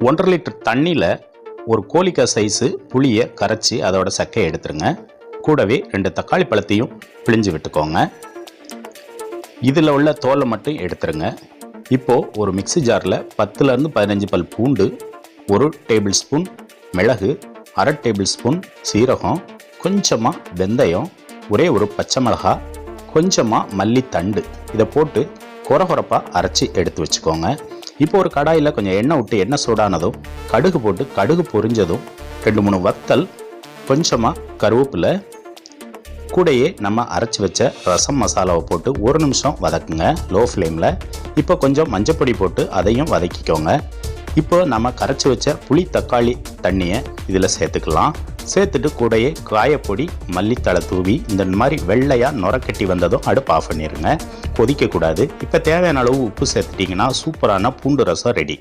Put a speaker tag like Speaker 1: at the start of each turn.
Speaker 1: 1.5 litre தண்ணியில் ஒரு கோழிக்காய் size புளியை கரைச்சி அதோட சக்கையை எடுத்துருங்க. கூடவே 2 தக்காளி பழத்தையும் பிழிஞ்சு விட்டுக்கோங்க. இதில் உள்ள தோலை மட்டும் எடுத்துருங்க. இப்போது ஒரு மிக்ஸி ஜாரில் 10லேருந்து 15 பல் பூண்டு, 1 டேபிள் ஸ்பூன் மிளகு, 1/2 டேபிள் ஸ்பூன் சீரகம், கொஞ்சமாக வெந்தயம், ஒரே ஒரு பச்சை மிளகாய், கொஞ்சமாக மல்லித்தண்டு இதை போட்டு கொரகொரப்பாக அரைச்சி எடுத்து வச்சுக்கோங்க. இப்போ ஒரு கடாயில் கொஞ்சம் எண்ணெய் விட்டு எண்ணெய் சூடானதும் கடுகு போட்டு கடுகு பொரிஞ்சதும் 2-3 வத்தல், கொஞ்சமாக கருவேப்பிலை, கூடையே நம்ம அரைச்சி வச்ச ரசம் மசாலாவை போட்டு 1 நிமிஷம் வதக்குங்க லோ ஃப்ளேமில். இப்போ கொஞ்சம் மஞ்சப்பொடி போட்டு அதையும் வதக்கிக்கோங்க. இப்போ நம்ம கரைச்சி வச்ச புளி தக்காளி தண்ணியை இதில் சேர்த்துக்கலாம். சேர்த்துட்டு கூடையே காயப்பொடி, மல்லித்தழை தூவி இந்த மாதிரி வெள்ளையாக நுரக்கட்டி வந்ததும் அடுப்பு ஆஃப் பண்ணிடுங்க. கொதிக்கக்கூடாது. இப்போ தேவையான அளவு உப்பு சேர்த்துட்டிங்கன்னா சூப்பரான பூண்டு ரசம் ரெடி.